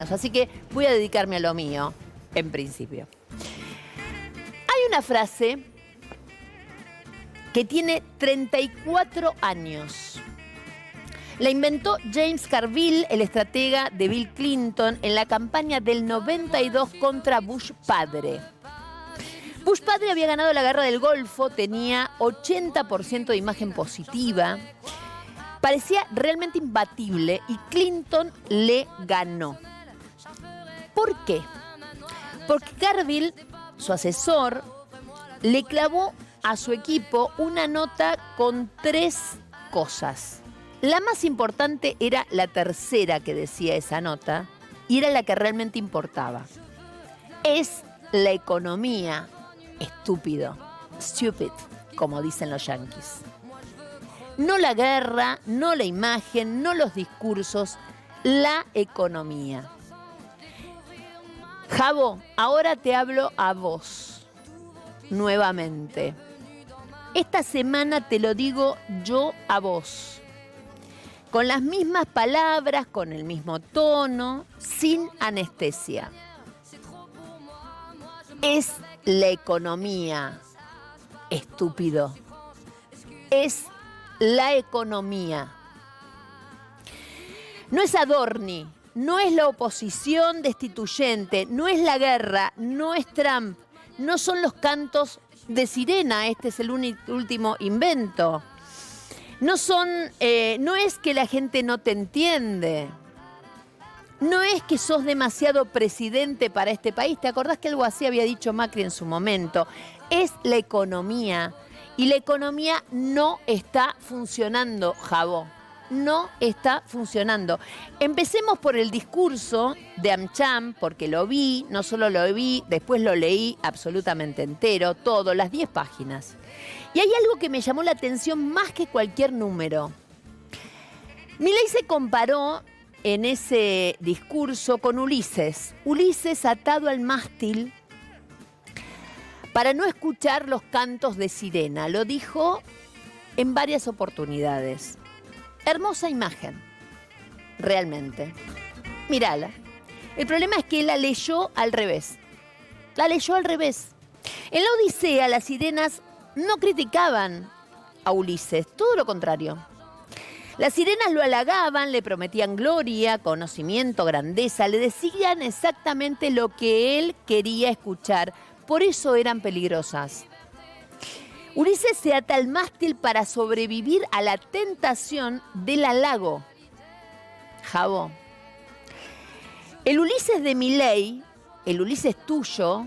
Así que voy a dedicarme a lo mío, en principio. Hay una frase que tiene 34 años. La inventó James Carville, el estratega de Bill Clinton, en la campaña del 92 contra Bush padre. Bush padre había ganado la guerra del Golfo, tenía 80% de imagen positiva, parecía realmente imbatible y Clinton le ganó. ¿Por qué? Porque Carville, su asesor, le clavó a su equipo una nota con 3 cosas. La más importante era la tercera que decía esa nota y era la que realmente importaba. Es la economía, estúpido, stupid, como dicen los yanquis. No la guerra, no la imagen, no los discursos, la economía. Javo, ahora te hablo a vos, nuevamente. Esta semana te lo digo yo a vos, con las mismas palabras, con el mismo tono, sin anestesia. Es la economía, estúpido. Es la economía. No es Adorni. No es la oposición destituyente, no es la guerra, no es Trump, no son los cantos de sirena, este es el último invento. No es que la gente no te entiende, no es que sos demasiado presidente para este país, ¿te acordás que algo así había dicho Macri en su momento? Es la economía y la economía no está funcionando, Javo. No está funcionando. Empecemos por el discurso de AmCham, porque lo vi, no solo lo vi, después lo leí absolutamente entero, todo, las 10 páginas. Y hay algo que me llamó la atención más que cualquier número. Milei se comparó en ese discurso con Ulises. Ulises atado al mástil para no escuchar los cantos de sirena. Lo dijo en varias oportunidades. Hermosa imagen, realmente. Mírala. El problema es que él la leyó al revés. La leyó al revés. En la Odisea, las sirenas no criticaban a Ulises, todo lo contrario. Las sirenas lo halagaban, le prometían gloria, conocimiento, grandeza, le decían exactamente lo que él quería escuchar. Por eso eran peligrosas. Ulises se ata al mástil para sobrevivir a la tentación del halago. Javo. El Ulises de Milei, el Ulises tuyo,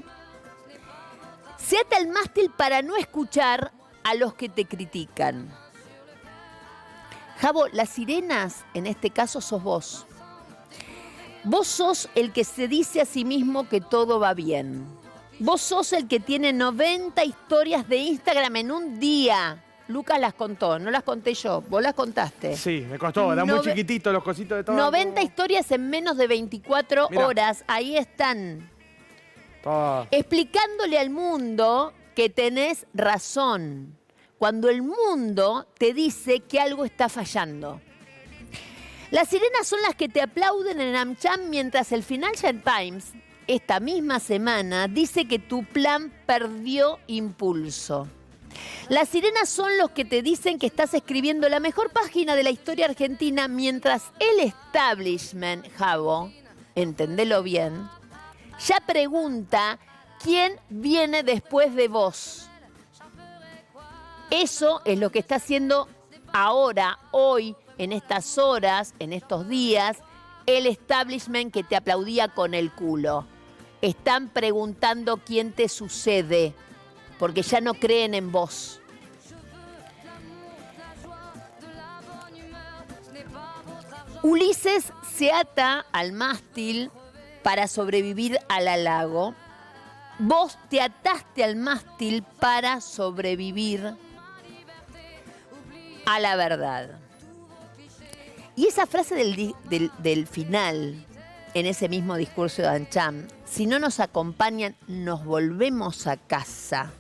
se ata al mástil para no escuchar a los que te critican. Javo, las sirenas, en este caso sos vos. Vos sos el que se dice a sí mismo que todo va bien. Vos sos el que tiene 90 historias de Instagram en un día. Lucas las contó, no las conté yo, vos las contaste. Sí, me costó, eran muy chiquititos los cositos de todo. 90 historias en menos de 24 horas, ahí están. Explicándole al mundo que tenés razón, cuando el mundo te dice que algo está fallando. Las sirenas son las que te aplauden en AmCham mientras el Financial Times esta misma semana dice que tu plan perdió impulso. Las sirenas son los que te dicen que estás escribiendo la mejor página de la historia argentina mientras el establishment, Javo, entendelo bien, ya pregunta quién viene después de vos. Eso es lo que está haciendo ahora, hoy, en estas horas, en estos días, el establishment que te aplaudía con el culo. Están preguntando quién te sucede, porque ya no creen en vos. Ulises se ata al mástil para sobrevivir al halago. Vos te ataste al mástil para sobrevivir a la verdad. Y esa frase del final, en ese mismo discurso de AmCham, si no nos acompañan, nos volvemos a casa.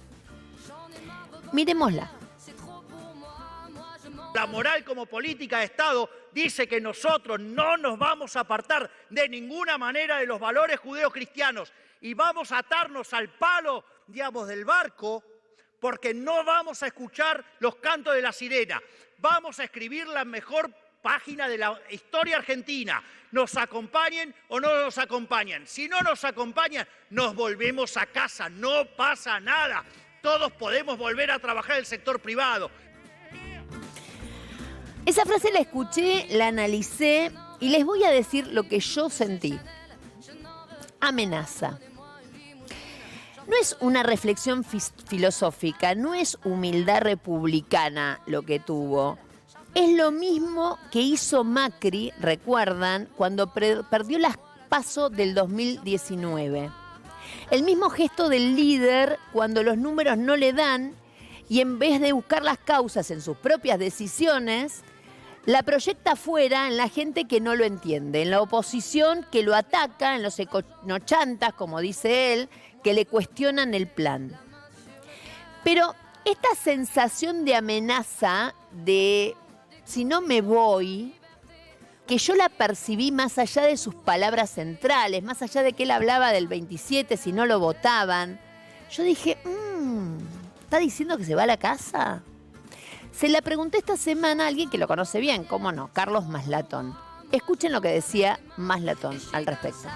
Miremosla. La la moral como política de Estado dice que nosotros no nos vamos a apartar de ninguna manera de los valores judeocristianos y vamos a atarnos al palo, digamos, del barco, porque no vamos a escuchar los cantos de la sirena. Vamos a escribir la mejor página de la historia argentina. Nos acompañen o no nos acompañan. Si no nos acompañan, nos volvemos a casa. No pasa nada. Todos podemos volver a trabajar en el sector privado. Esa frase la escuché, la analicé y les voy a decir lo que yo sentí. Amenaza. No es una reflexión filosófica, no es humildad republicana lo que tuvo. Es lo mismo que hizo Macri, recuerdan, cuando perdió las PASO del 2019. El mismo gesto del líder cuando los números no le dan y en vez de buscar las causas en sus propias decisiones, la proyecta afuera en la gente que no lo entiende, en la oposición que lo ataca, en los econochantas, como dice él, que le cuestionan el plan. Pero esta sensación de amenaza, de si no me voy, que yo la percibí más allá de sus palabras centrales, más allá de que él hablaba del 27, si no lo votaban, yo dije, ¿está diciendo que se va a la casa? Se la pregunté esta semana a alguien que lo conoce bien, cómo no, Carlos Maslatón. Escuchen lo que decía Maslatón al respecto.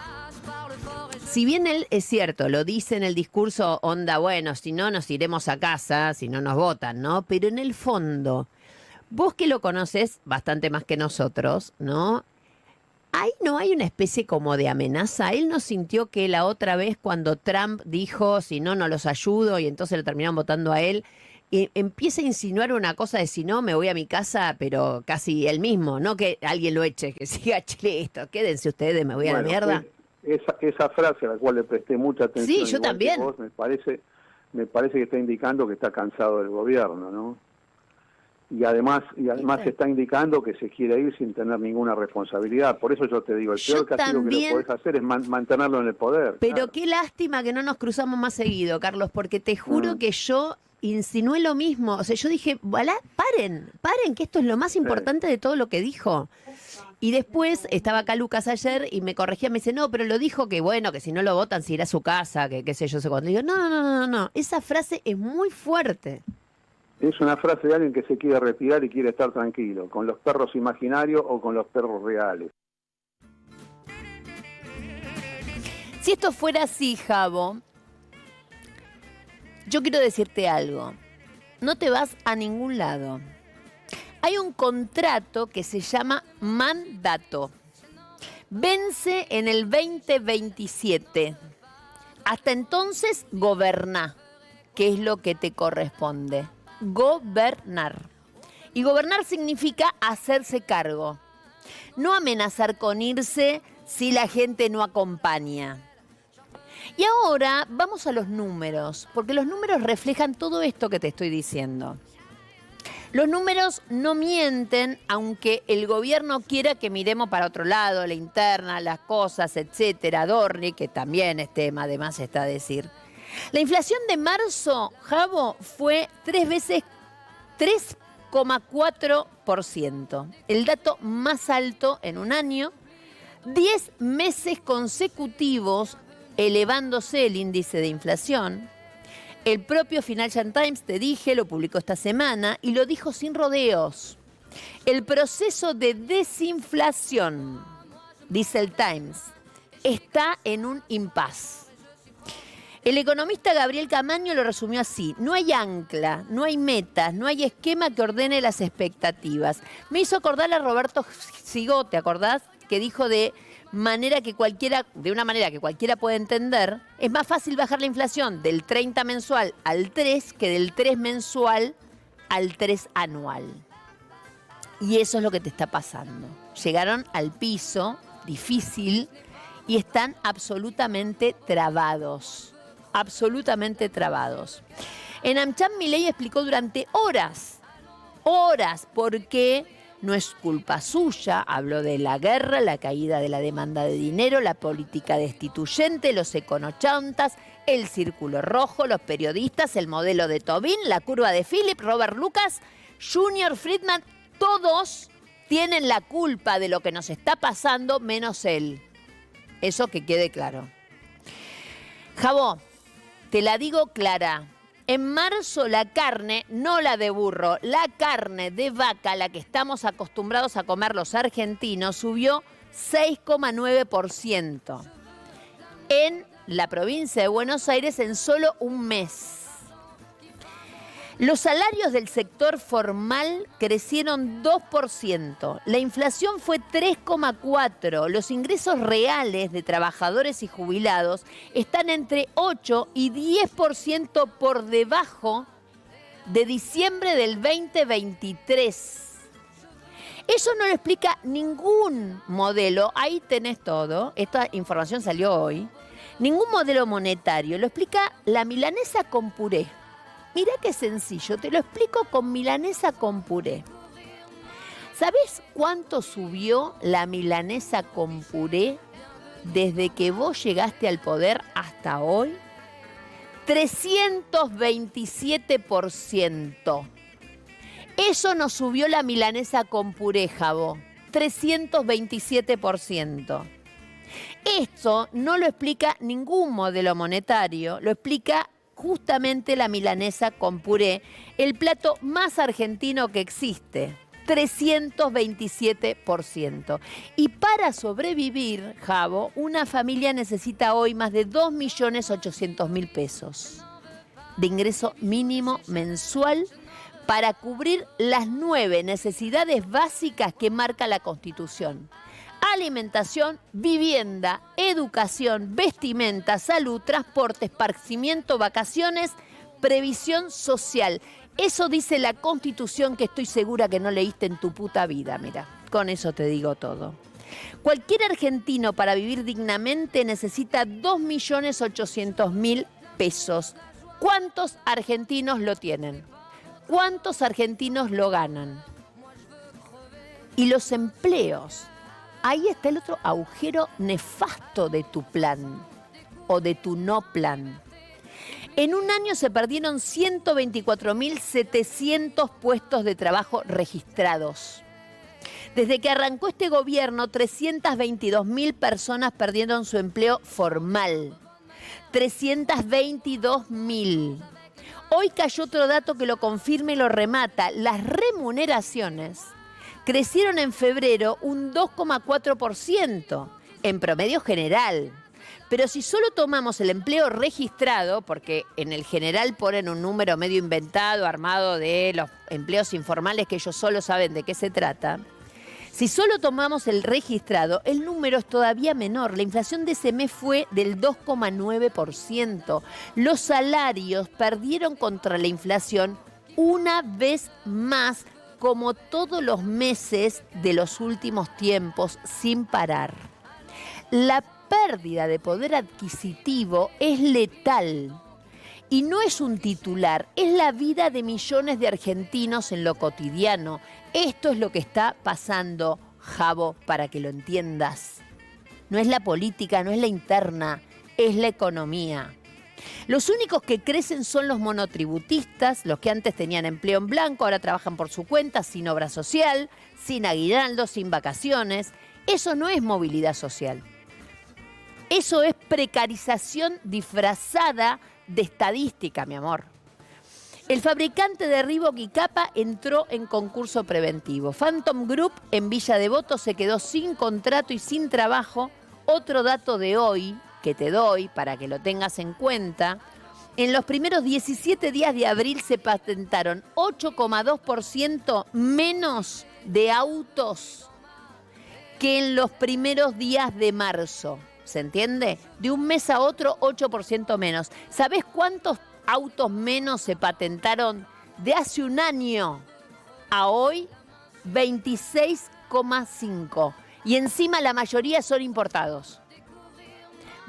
Si bien él, es cierto, lo dice en el discurso onda, bueno, si no nos iremos a casa, si no nos votan, ¿no? Pero en el fondo, vos que lo conoces bastante más que nosotros, ¿no? Ahí no hay una especie como de amenaza. Él no sintió que la otra vez cuando Trump dijo, si no, no los ayudo, y entonces lo terminaron votando a él, empieza a insinuar una cosa de si no, me voy a mi casa, pero casi él mismo, no que alguien lo eche, que siga Chile esto, quédense ustedes, me voy a la mierda. Esa frase a la cual le presté mucha atención, sí, yo también. Vos, me parece que está indicando que está cansado del gobierno, ¿no? Y además está indicando que se quiere ir sin tener ninguna responsabilidad. Por eso yo te digo, el peor castigo que le podés hacer es mantenerlo en el poder. Pero claro. Qué lástima que no nos cruzamos más seguido, Carlos, porque te juro que yo insinué lo mismo. O sea, yo dije, paren, que esto es lo más importante de todo lo que dijo. Y después estaba acá Lucas ayer y me corregía, me dice, no, pero lo dijo que bueno, que si no lo votan se irá a su casa, que qué sé yo, sé cuándo. Y digo, no, esa frase es muy fuerte. Es una frase de alguien que se quiere retirar y quiere estar tranquilo, con los perros imaginarios o con los perros reales. Si esto fuera así, Javo, yo quiero decirte algo. No te vas a ningún lado. Hay un contrato que se llama mandato. Vence en el 2027. Hasta entonces, goberná, que es lo que te corresponde. Gobernar. Y gobernar significa hacerse cargo. No amenazar con irse si la gente no acompaña. Y ahora vamos a los números, porque los números reflejan todo esto que te estoy diciendo. Los números no mienten, aunque el gobierno quiera que miremos para otro lado, la interna, las cosas, etcétera. Dorni, que también es tema, además está a decir. La inflación de marzo, Javo, fue 3,4%. El dato más alto en un año. 10 meses consecutivos elevándose el índice de inflación. El propio Financial Times, te dije, lo publicó esta semana y lo dijo sin rodeos. El proceso de desinflación, dice el Times, está en un impasse. El economista Gabriel Camaño lo resumió así: no hay ancla, no hay metas, no hay esquema que ordene las expectativas. Me hizo acordar a Roberto Sigó, ¿te acordás? Que dijo de una manera que cualquiera puede entender, es más fácil bajar la inflación del 30 mensual al 3 que del 3 mensual al 3 anual. Y eso es lo que te está pasando. Llegaron al piso difícil y están absolutamente trabados. Absolutamente trabados. En AmCham Milei explicó durante horas, por qué no es culpa suya. Habló de la guerra, la caída de la demanda de dinero, la política destituyente, los econochantas, el círculo rojo, los periodistas, el modelo de Tobin, la curva de Philip, Robert Lucas, Junior Friedman Todos tienen la culpa de lo que nos está pasando, menos él. Eso que quede claro. Jabó, te la digo clara. En marzo la carne, no la de burro, la carne de vaca, la que estamos acostumbrados a comer los argentinos, subió 6,9% en la provincia de Buenos Aires en solo un mes. Los salarios del sector formal crecieron 2%, la inflación fue 3,4%, los ingresos reales de trabajadores y jubilados están entre 8 y 10% por debajo de diciembre del 2023. Eso no lo explica ningún modelo, ahí tenés todo, esta información salió hoy, ningún modelo monetario, lo explica la milanesa con puré. Mirá qué sencillo, te lo explico con milanesa con puré. ¿Sabés cuánto subió la milanesa con puré desde que vos llegaste al poder hasta hoy? 327%. Eso nos subió la milanesa con puré, Jabó. 327%. Esto no lo explica ningún modelo monetario, lo explica justamente la milanesa con puré, el plato más argentino que existe, 327%. Y para sobrevivir, Jabo, una familia necesita hoy más de 2.800.000 pesos de ingreso mínimo mensual para cubrir las 9 necesidades básicas que marca la Constitución. Alimentación, vivienda, educación, vestimenta, salud, transporte, esparcimiento, vacaciones, previsión social. Eso dice la Constitución que estoy segura que no leíste en tu puta vida, mira. Con eso te digo todo. Cualquier argentino para vivir dignamente necesita 2.800.000 pesos. ¿Cuántos argentinos lo tienen? ¿Cuántos argentinos lo ganan? Y los empleos. Ahí está el otro agujero nefasto de tu plan o de tu no plan. En un año se perdieron 124.700 puestos de trabajo registrados. Desde que arrancó este gobierno, 322.000 personas perdieron su empleo formal. 322.000. Hoy cayó otro dato que lo confirma y lo remata. Las remuneraciones crecieron en febrero un 2,4% en promedio general. Pero si solo tomamos el empleo registrado, porque en el general ponen un número medio inventado, armado de los empleos informales que ellos solo saben de qué se trata, si solo tomamos el registrado, el número es todavía menor. La inflación de ese mes fue del 2,9%. Los salarios perdieron contra la inflación una vez más, como todos los meses de los últimos tiempos, sin parar. La pérdida de poder adquisitivo es letal y no es un titular, es la vida de millones de argentinos en lo cotidiano. Esto es lo que está pasando, Jabo, para que lo entiendas. No es la política, no es la interna, es la economía. Los únicos que crecen son los monotributistas, los que antes tenían empleo en blanco, ahora trabajan por su cuenta, sin obra social, sin aguinaldo, sin vacaciones. Eso no es movilidad social. Eso es precarización disfrazada de estadística, mi amor. El fabricante de Reebok y Capa entró en concurso preventivo. Phantom Group en Villa Devoto se quedó sin contrato y sin trabajo. Otro dato de hoy que te doy para que lo tengas en cuenta. En los primeros 17 días de abril se patentaron 8,2% menos de autos que en los primeros días de marzo. ¿Se entiende? De un mes a otro, 8% menos. ¿Sabés cuántos autos menos se patentaron de hace un año a hoy? 26,5. Y encima la mayoría son importados.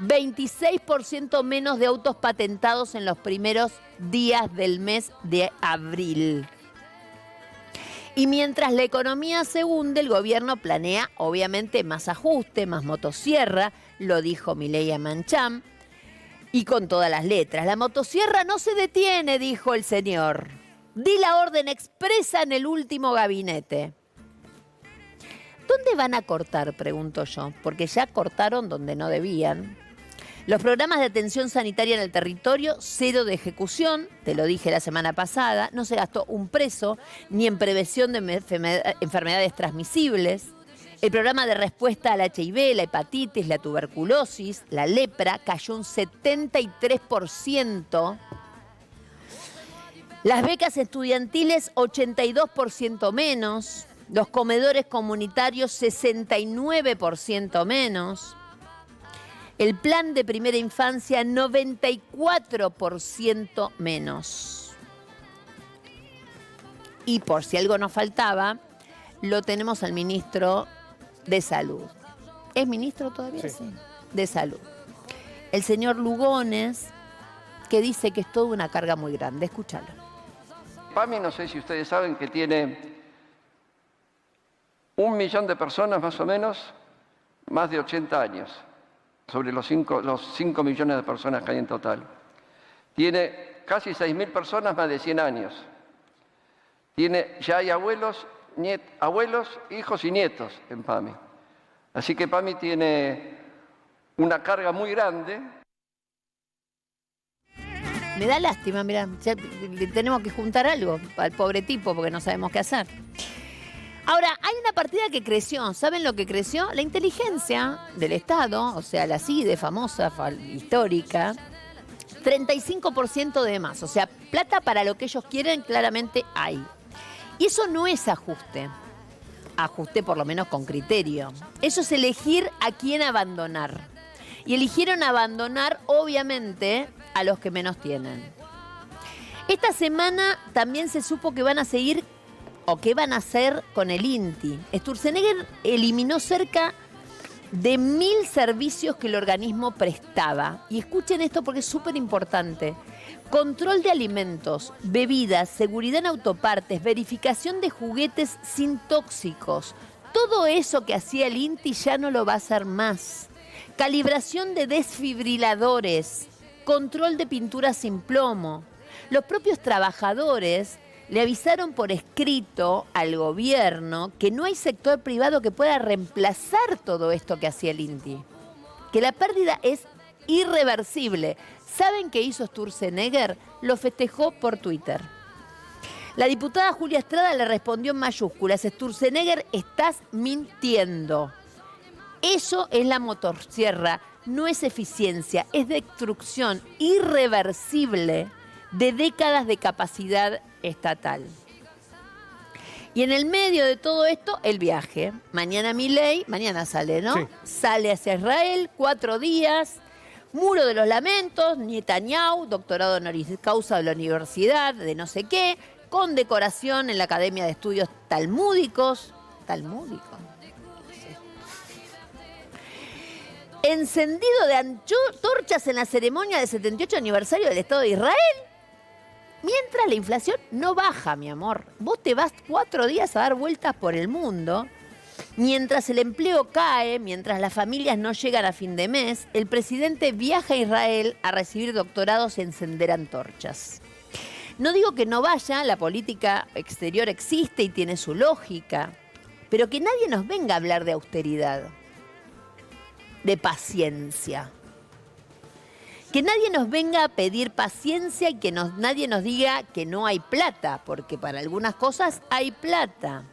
26% menos de autos patentados en los primeros días del mes de abril. Y mientras la economía se hunde, el gobierno planea, obviamente, más ajuste, más motosierra, lo dijo Mireya Mancham, y con todas las letras. La motosierra no se detiene, dijo el señor. Di la orden expresa en el último gabinete. ¿Dónde van a cortar? Pregunto yo, porque ya cortaron donde no debían. Los programas de atención sanitaria en el territorio, cero de ejecución, te lo dije la semana pasada, no se gastó un peso ni en prevención de enfermedades transmisibles. El programa de respuesta al HIV, la hepatitis, la tuberculosis, la lepra, cayó un 73%. Las becas estudiantiles, 82% menos. Los comedores comunitarios, 69% menos. El plan de primera infancia, 94% menos. Y por si algo nos faltaba, lo tenemos al ministro de Salud. ¿Es ministro todavía? Sí. De Salud. El señor Lugones, que dice que es toda una carga muy grande. Escúchalo. PAMI, no sé si ustedes saben que tiene 1 millón de personas más o menos, más de 80 años, sobre los 5 millones de personas que hay en total. Tiene casi 6.000 personas más de 100 años. Ya hay abuelos, hijos y nietos en PAMI. Así que PAMI tiene una carga muy grande. Me da lástima, mirá, ya le tenemos que juntar algo al pobre tipo porque no sabemos qué hacer. Ahora, hay una partida que creció. ¿Saben lo que creció? La inteligencia del Estado, o sea, la CIDE famosa, histórica, 35% de más. O sea, plata para lo que ellos quieren claramente hay. Y eso no es ajuste. Ajuste por lo menos con criterio. Eso es elegir a quién abandonar. Y eligieron abandonar, obviamente, a los que menos tienen. Esta semana también se supo que van a seguir o qué van a hacer con el INTI. Sturzenegger eliminó cerca de 1.000 servicios que el organismo prestaba. Y escuchen esto porque es súper importante. Control de alimentos, bebidas, seguridad en autopartes, verificación de juguetes sin tóxicos. Todo eso que hacía el INTI ya no lo va a hacer más. Calibración de desfibriladores, control de pinturas sin plomo. Los propios trabajadores le avisaron por escrito al gobierno que no hay sector privado que pueda reemplazar todo esto que hacía el INTI. Que la pérdida es irreversible. ¿Saben qué hizo Sturzenegger? Lo festejó por Twitter. La diputada Julia Estrada le respondió en mayúsculas: Sturzenegger, estás mintiendo. Eso es la motosierra, no es eficiencia, es destrucción irreversible de décadas de capacidad estatal. Y en el medio de todo esto, el viaje. Mañana Milei, mañana sale, ¿no? Sí. Sale hacia Israel, 4 días, Muro de los Lamentos, Netanyahu, doctorado honoris causa de la universidad, de no sé qué, condecoración en la Academia de Estudios Talmúdicos. ¿Talmúdicos? Encendido de antorchas en la ceremonia del 78 aniversario del Estado de Israel. Mientras la inflación no baja, mi amor. Vos te vas 4 días a dar vueltas por el mundo. Mientras el empleo cae, mientras las familias no llegan a fin de mes, el presidente viaja a Israel a recibir doctorados y encender antorchas. No digo que no vaya, la política exterior existe y tiene su lógica, pero que nadie nos venga a hablar de austeridad, de paciencia. Que nadie nos venga a pedir paciencia y que nadie nos diga que no hay plata, porque para algunas cosas hay plata.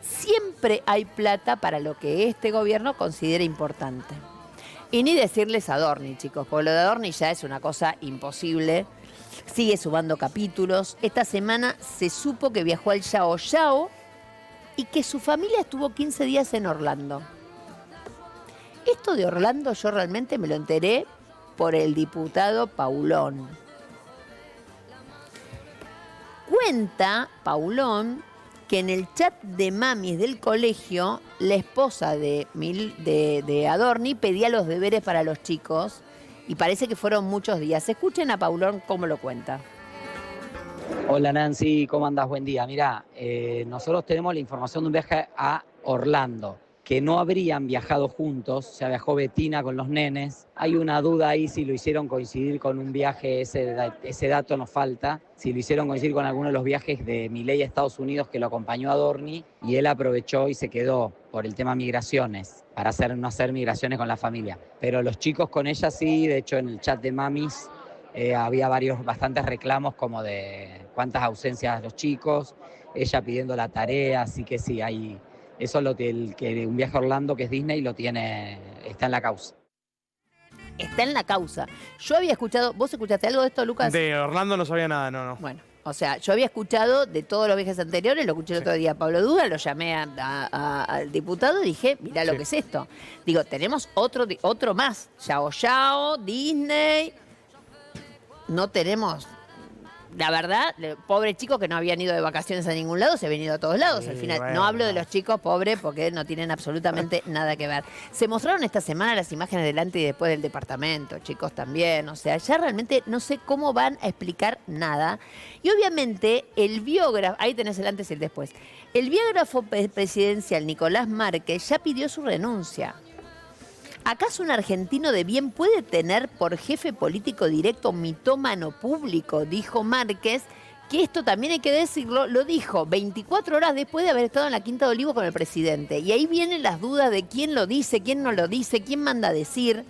Siempre hay plata para lo que este gobierno considera importante. Y ni decirles a Adorni, chicos, porque lo de Adorni ya es una cosa imposible. Sigue sumando capítulos. Esta semana se supo que viajó al Yao Yao y que su familia estuvo 15 días en Orlando. Esto de Orlando yo realmente me lo enteré por el diputado Paulón. Cuenta Paulón que en el chat de mamis del colegio, la esposa de Adorni pedía los deberes para los chicos y parece que fueron muchos días. Escuchen a Paulón cómo lo cuenta. Hola Nancy, ¿cómo andás? Buen día. Mirá, nosotros tenemos la información de un viaje a Orlando. que no habrían viajado juntos, o sea, viajó Betina con los nenes. Hay una duda ahí si lo hicieron coincidir con un viaje, ese dato nos falta, si lo hicieron coincidir con alguno de los viajes de Milei a Estados Unidos que lo acompañó a Dorni y él aprovechó y se quedó por el tema migraciones, para no hacer migraciones con la familia. Pero los chicos con ella sí, de hecho en el chat de mamis había bastantes reclamos como de cuántas ausencias los chicos, ella pidiendo la tarea, así que sí, hay... Eso es lo que un viaje a Orlando, que es Disney, está en la causa. Está en la causa. Yo había escuchado, ¿vos escuchaste algo de esto, Lucas? De Orlando no sabía nada, no. Bueno, o sea, yo había escuchado de todos los viajes anteriores, lo escuché el otro día a Pablo Duda, lo llamé al diputado y dije, mirá lo que es esto. Digo, tenemos otro más. Yao Yao, Disney. No tenemos... La verdad, pobre chico que no habían ido de vacaciones a ningún lado, se habían ido a todos lados. Al final, no hablo de los chicos pobres porque no tienen absolutamente nada que ver. Se mostraron esta semana las imágenes delante y después del departamento, chicos también. O sea, ya realmente no sé cómo van a explicar nada. Y obviamente el biógrafo, ahí tenés el antes y el después. El biógrafo presidencial Nicolás Márquez ya pidió su renuncia. ¿Acaso un argentino de bien puede tener por jefe político directo mitómano público? Dijo Márquez, que esto también hay que decirlo, lo dijo 24 horas después de haber estado en la Quinta de Olivos con el presidente. Y ahí vienen las dudas de quién lo dice, quién no lo dice, quién manda a decir.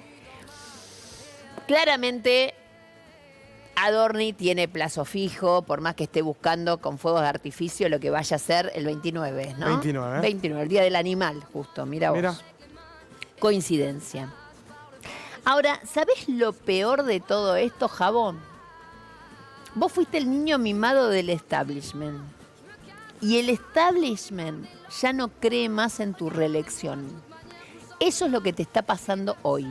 Claramente, Adorni tiene plazo fijo, por más que esté buscando con fuegos de artificio lo que vaya a ser el 29, ¿no? 29. 29, el Día del Animal, justo, mira vos. Mira. Coincidencia. Ahora, ¿sabés lo peor de todo esto, Jabón? Vos fuiste el niño mimado del establishment. Y el establishment ya no cree más en tu reelección. Eso es lo que te está pasando hoy.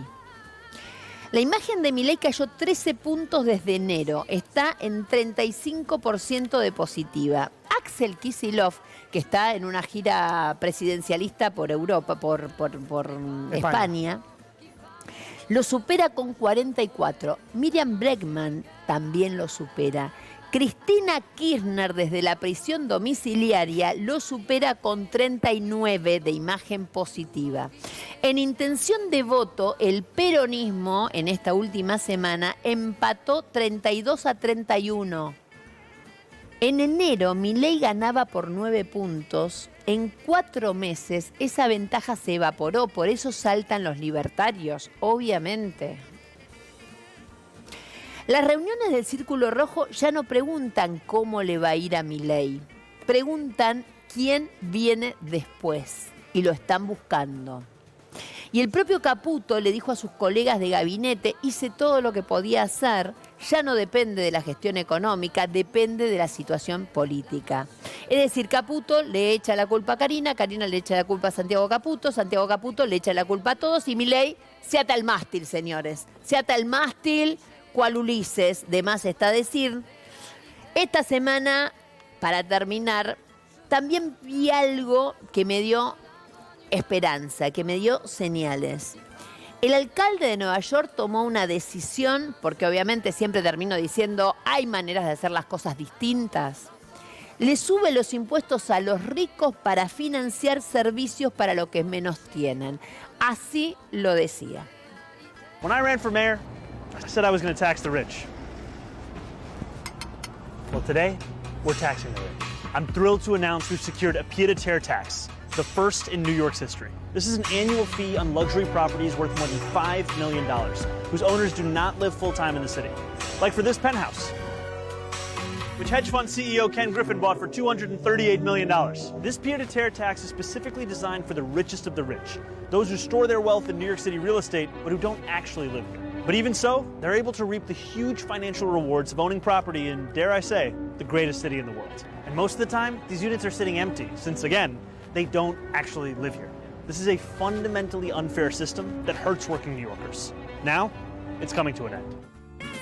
La imagen de Milei cayó 13 puntos desde enero. Está en 35% de positiva. Axel Kicillof, que está en una gira presidencialista por Europa, por España, lo supera con 44. Miriam Bregman también lo supera. Cristina Kirchner, desde la prisión domiciliaria, lo supera con 39 de imagen positiva. En intención de voto, el peronismo en esta última semana empató 32-31. En enero, Milei ganaba por 9 puntos. En 4 meses, esa ventaja se evaporó. Por eso saltan los libertarios, obviamente. Las reuniones del Círculo Rojo ya no preguntan cómo le va a ir a Milei. Preguntan quién viene después. Y lo están buscando. Y el propio Caputo le dijo a sus colegas de gabinete, hice todo lo que podía hacer, ya no depende de la gestión económica, depende de la situación política. Es decir, Caputo le echa la culpa a Karina, Karina le echa la culpa a Santiago Caputo le echa la culpa a todos y Milei se ata el mástil, señores. Se ata el mástil, cual Ulises, de más está decir. Esta semana, para terminar, también vi algo que me dio esperanza, que me dio señales. El alcalde de Nueva York tomó una decisión, porque obviamente siempre termino diciendo, hay maneras de hacer las cosas distintas. Le sube los impuestos a los ricos para financiar servicios para los que menos tienen. Así lo decía. When I ran for mayor, I said I was going to tax the rich. Well, today, we're taxing the rich. I'm thrilled to announce we've secured a pied-à-terre tax, the first in New York's history. This is an annual fee on luxury properties worth more than $5 million, whose owners do not live full-time in the city. Like for this penthouse, which hedge fund CEO Ken Griffin bought for $238 million. This pied-à-terre tax is specifically designed for the richest of the rich, those who store their wealth in New York City real estate, but who don't actually live here. But even so, they're able to reap the huge financial rewards of owning property in, dare I say, the greatest city in the world. And most of the time, these units are sitting empty, since again, they don't actually live here. This is a fundamentally unfair system that hurts working New Yorkers. Now, it's coming to an end.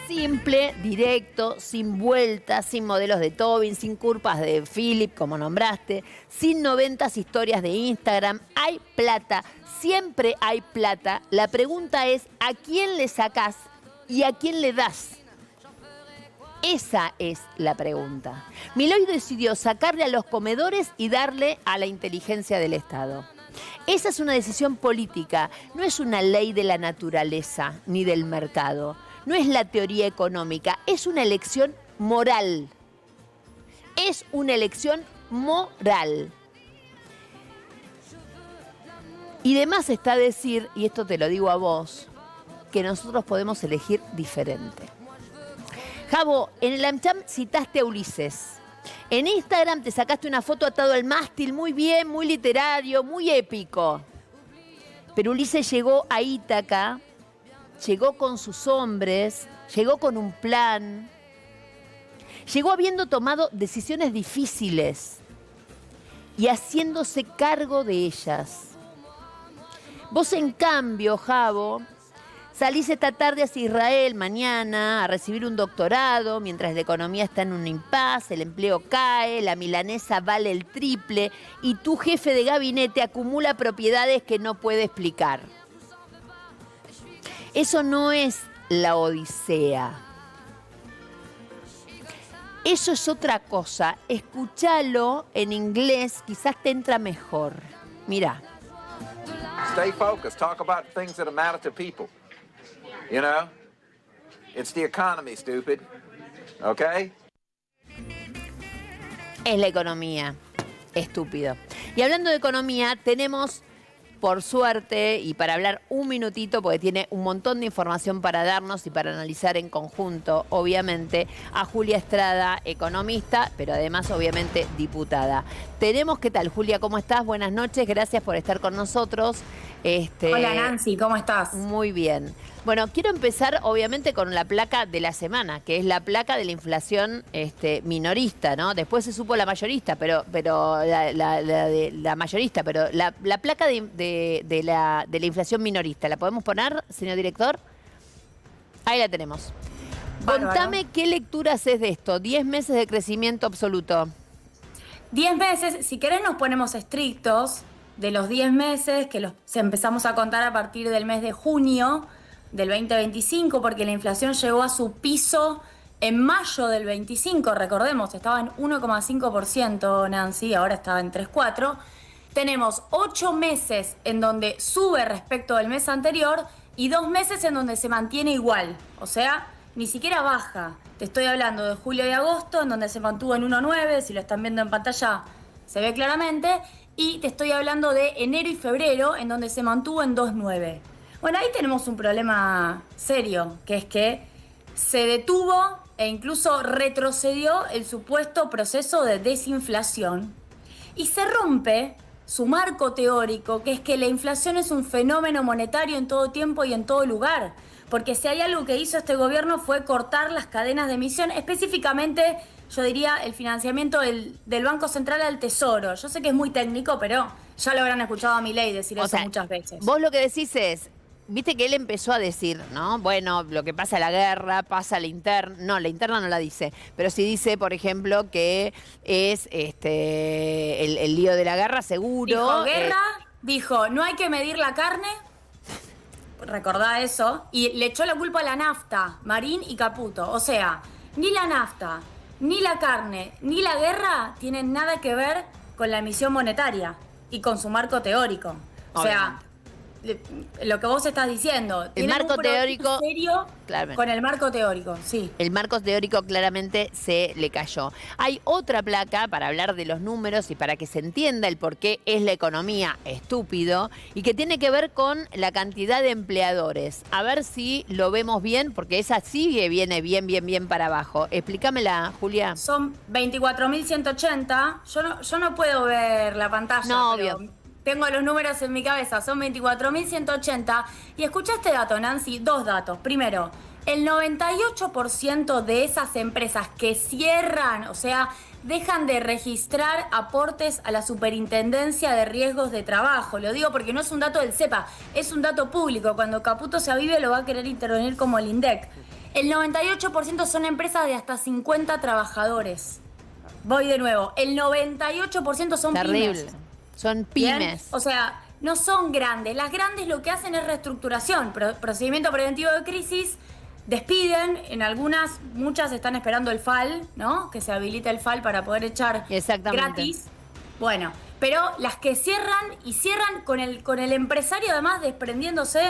Simple, directo, sin vueltas, sin modelos de Tobin, sin curvas de Philip, como nombraste, sin 90 historias de Instagram. Hay plata, siempre hay plata. La pregunta es, ¿a quién le sacás y a quién le das? Esa es la pregunta. Milei decidió sacarle a los comedores y darle a la inteligencia del Estado. Esa es una decisión política, no es una ley de la naturaleza ni del mercado, no es la teoría económica, es una elección moral. Es una elección moral. Y de más está decir, y esto te lo digo a vos, que nosotros podemos elegir diferente. Javo, en el AmCham citaste a Ulises. En Instagram te sacaste una foto atado al mástil, muy bien, muy literario, muy épico. Pero Ulises llegó a Ítaca, llegó con sus hombres, llegó con un plan, llegó habiendo tomado decisiones difíciles y haciéndose cargo de ellas. Vos, en cambio, Javo, salís esta tarde hacia Israel, mañana, a recibir un doctorado, mientras la economía está en un impasse, el empleo cae, la milanesa vale el triple y tu jefe de gabinete acumula propiedades que no puede explicar. Eso no es la Odisea. Eso es otra cosa. Escúchalo en inglés, quizás te entra mejor. Mirá. Stay focused. Talk about things that matter to people. You know? It's the economy, stupid. Okay? Es la economía. Estúpido. Y hablando de economía, tenemos, por suerte, y para hablar un minutito, porque tiene un montón de información para darnos y para analizar en conjunto, obviamente, a Julia Estrada, economista, pero además, obviamente, diputada. Tenemos, ¿qué tal, Julia? ¿Cómo estás? Buenas noches, gracias por estar con nosotros. Hola, Nancy, ¿cómo estás? Muy bien. Bueno, quiero empezar, obviamente, con la placa de la semana, que es la placa de la inflación minorista, ¿no? Después se supo la mayorista, pero la mayorista, pero la placa de la inflación minorista, ¿la podemos poner, señor director? Ahí la tenemos. Bárbaro. Contame qué lectura haces de esto. 10 meses de crecimiento absoluto. 10 meses, si querés nos ponemos estrictos de los 10 meses, que los empezamos a contar a partir del mes de junio del 2025, porque la inflación llegó a su piso en mayo del 25, recordemos, estaba en 1,5%, Nancy, ahora está en 3,4%. Tenemos 8 meses en donde sube respecto del mes anterior y 2 meses en donde se mantiene igual, o sea, ni siquiera baja. Te estoy hablando de julio y agosto, en donde se mantuvo en 1,9, si lo están viendo en pantalla se ve claramente, y te estoy hablando de enero y febrero, en donde se mantuvo en 2,9. Bueno, ahí tenemos un problema serio, que es que se detuvo e incluso retrocedió el supuesto proceso de desinflación y se rompe su marco teórico, que es que la inflación es un fenómeno monetario en todo tiempo y en todo lugar. Porque si hay algo que hizo este gobierno fue cortar las cadenas de emisión, específicamente, yo diría, el financiamiento del Banco Central al Tesoro. Yo sé que es muy técnico, pero ya lo habrán escuchado a Milei decir eso muchas veces. Vos lo que decís es, viste que él empezó a decir, ¿no? Bueno, lo que pasa la guerra, pasa la interna. No, la interna no la dice. Pero sí dice, por ejemplo, que es el lío de la guerra, seguro. Dijo guerra, dijo, no hay que medir la carne. Recordá eso. Y le echó la culpa a la nafta, Marín y Caputo. O sea, ni la nafta, ni la carne, ni la guerra tienen nada que ver con la emisión monetaria y con su marco teórico. O sea, lo que vos estás diciendo. El marco teórico serio con el marco teórico, sí. El marco teórico claramente se le cayó. Hay otra placa para hablar de los números y para que se entienda el por qué es la economía estúpido y que tiene que ver con la cantidad de empleadores. A ver si lo vemos bien, porque esa sí viene bien para abajo. Explícamela, Julia. Son 24.180. Yo no puedo ver la pantalla. No, pero obvio. Tengo los números en mi cabeza, son 24.180. Y escucha este dato, Nancy, 2 datos. Primero, el 98% de esas empresas que cierran, o sea, dejan de registrar aportes a la Superintendencia de Riesgos de Trabajo. Lo digo porque no es un dato del CEPA, es un dato público. Cuando Caputo se avive lo va a querer intervenir como el INDEC. El 98% son empresas de hasta 50 trabajadores. Voy de nuevo, el 98% son Terrible. pymes. Son pymes. ¿Bien? O sea, no son grandes. Las grandes lo que hacen es reestructuración, procedimiento preventivo de crisis, despiden, en algunas, muchas están esperando el FAL, ¿no? Que se habilite el FAL para poder echar gratis. Bueno, Pero las que cierran, y cierran con el empresario además desprendiéndose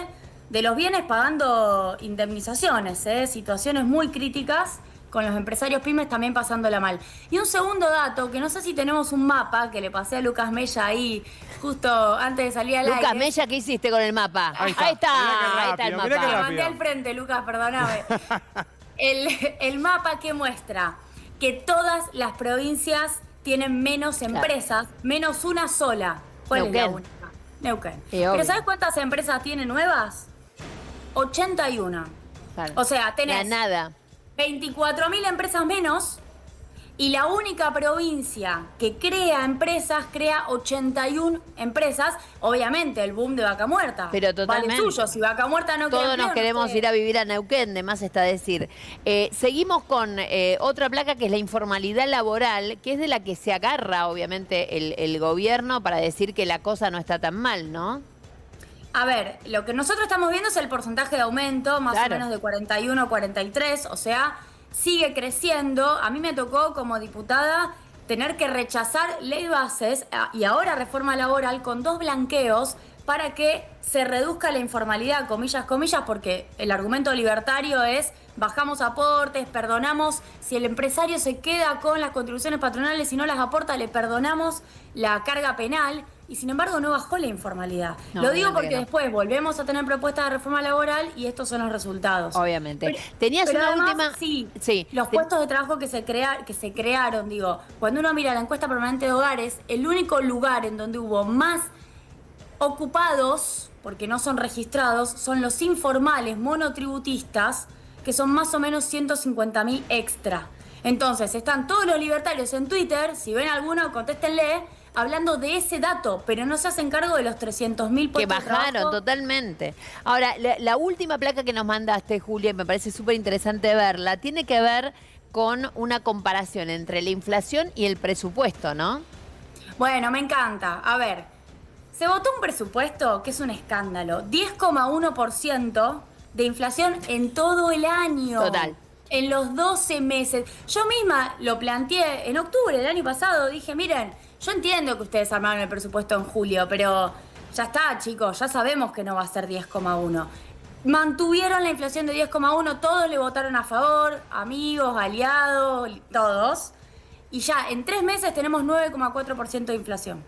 de los bienes pagando indemnizaciones, situaciones muy críticas, con los empresarios pymes también pasándola mal. Y un segundo dato, que no sé si tenemos un mapa, que le pasé a Lucas Mella ahí justo antes de salir al aire. Lucas Mella, ¿qué hiciste con el mapa? Ahí está. Ahí está el Mirá qué mapa. Me rápido. mandé al frente, Lucas, perdóname. El mapa que muestra que todas las provincias tienen menos empresas, menos una sola. ¿Cuál es la Neuquén. única? Neuquén. Obvio. Pero ¿sabes cuántas empresas tiene nuevas? 81. Claro. O sea, La tenés nada. 24.000 empresas menos y la única provincia que crea empresas, crea 81 empresas. Obviamente, el boom de Vaca Muerta. Pero totalmente. Vale suyo, si Vaca Muerta no crea Todos nos empleo, no queremos sé. ir a vivir a Neuquén, de más está decir. Seguimos con otra placa que es la informalidad laboral, que es de la que se agarra, obviamente, el gobierno para decir que la cosa no está tan mal, ¿no? A ver, lo que nosotros estamos viendo es el porcentaje de aumento, más Claro. o menos de 41 a 43, o sea, sigue creciendo. A mí me tocó como diputada tener que rechazar ley bases y ahora reforma laboral con 2 blanqueos para que se reduzca la informalidad, comillas, comillas, porque el argumento libertario es bajamos aportes, perdonamos, si el empresario se queda con las contribuciones patronales y no las aporta, le perdonamos la carga penal. Y sin embargo no bajó la informalidad. No, Lo digo obviamente porque que no. después volvemos a tener propuestas de reforma laboral y estos son los resultados. Obviamente. Tenías Pero una además, última... Sí, los puestos de trabajo que se crearon, digo, cuando uno mira la encuesta permanente de hogares, el único lugar en donde hubo más ocupados, porque no son registrados, son los informales monotributistas, que son más o menos 150.000 extra. Entonces, están todos los libertarios en Twitter, si ven alguno, contéstenle, hablando de ese dato, pero no se hacen cargo de los 300.000 Que puestos de bajaron trabajo. totalmente. Ahora, la última placa que nos mandaste, Julia, y me parece súper interesante verla, tiene que ver con una comparación entre la inflación y el presupuesto, ¿no? Bueno, me encanta. A ver, se votó un presupuesto que es un escándalo. 10,1% de inflación en todo el año. Total. En los 12 meses. Yo misma lo planteé en octubre del año pasado. Dije, miren, yo entiendo que ustedes armaron el presupuesto en julio, pero ya está, chicos, ya sabemos que no va a ser 10,1. Mantuvieron la inflación de 10,1, todos le votaron a favor, amigos, aliados, todos. Y ya en 3 meses tenemos 9,4% de inflación.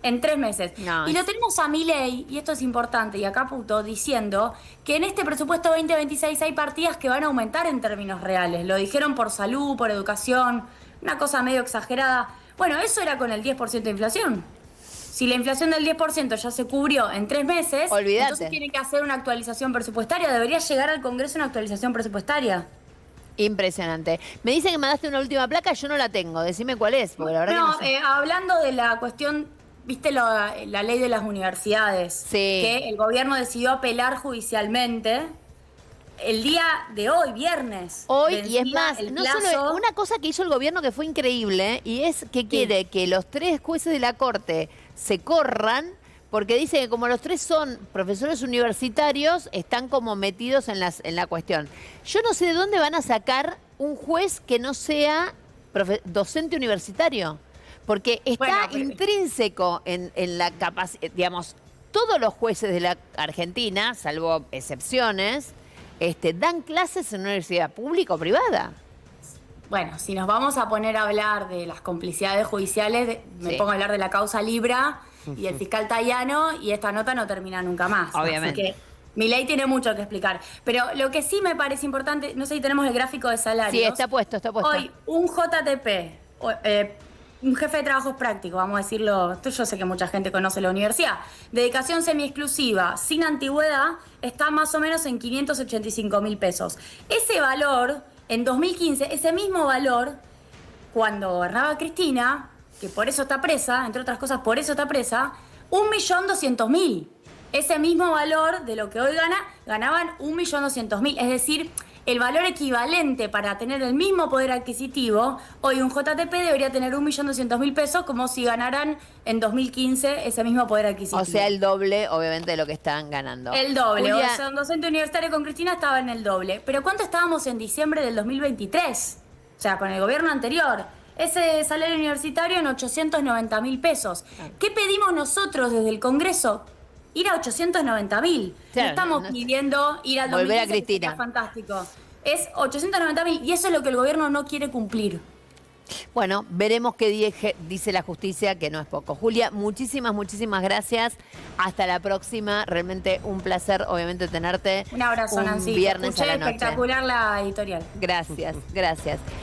En 3 meses. No, Y lo es- tenemos a Milei, y esto es importante, y acá Puto, diciendo que en este presupuesto 2026 hay partidas que van a aumentar en términos reales. Lo dijeron por salud, por educación, una cosa medio exagerada. Bueno, eso era con el 10% de inflación. Si la inflación del 10% ya se cubrió en 3 meses, Olvídate. entonces tiene que hacer una actualización presupuestaria. Debería llegar al Congreso una actualización presupuestaria. Impresionante. Me dicen que mandaste una última placa, yo no la tengo. Decime cuál es, porque la verdad No, que no sé. hablando de la cuestión, viste la ley de las universidades, Sí. que el gobierno decidió apelar judicialmente el día de hoy, viernes. Hoy, y es vencía más, el no plazo. solo una cosa que hizo el gobierno que fue increíble, y es que quiere que los 3 jueces de la Corte se corran, porque dice que como los 3 son profesores universitarios, están como metidos en la cuestión. Yo no sé de dónde van a sacar un juez que no sea docente universitario, porque está Bueno, pero- intrínseco en la capacidad, digamos, todos los jueces de la Argentina, salvo excepciones, dan clases en una universidad pública o privada. Bueno, si nos vamos a poner a hablar de las complicidades judiciales, me Sí. pongo a hablar de la causa Libra y el fiscal Tayano, y esta nota no termina nunca más. Obviamente. Así que Milei tiene mucho que explicar. Pero lo que sí me parece importante, no sé si tenemos el gráfico de salarios. Sí, está puesto, está puesto. Hoy, un JTP, un jefe de trabajos prácticos, vamos a decirlo, esto yo sé que mucha gente conoce la universidad, dedicación semi-exclusiva, sin antigüedad, está más o menos en 585.000 pesos. Ese valor, en 2015, ese mismo valor, cuando gobernaba Cristina, que por eso está presa, entre otras cosas, por eso está presa, 1.200.000. Ese mismo valor de lo que hoy ganaban 1.200.000. Es decir, el valor equivalente para tener el mismo poder adquisitivo, hoy un JTP debería tener 1.200.000 pesos, como si ganaran en 2015 ese mismo poder adquisitivo. O sea, el doble, obviamente, de lo que están ganando. El doble. Julia, O sea, un docente universitario con Cristina estaba en el doble. Pero ¿cuánto estábamos en diciembre del 2023? O sea, con el gobierno anterior. ese salario universitario en 890.000 pesos. ¿Qué pedimos nosotros desde el Congreso? Ir a 890.000. Claro, no estamos pidiendo ir al 2015, volver a Cristina. que sería fantástico. Es 890.000 y eso es lo que el gobierno no quiere cumplir. Bueno, veremos qué dice la justicia, que no es poco. Julia, muchísimas gracias. Hasta la próxima. Realmente un placer, obviamente, tenerte. Un abrazo, Nancy. Viernes a la noche. Espectacular la editorial. Gracias.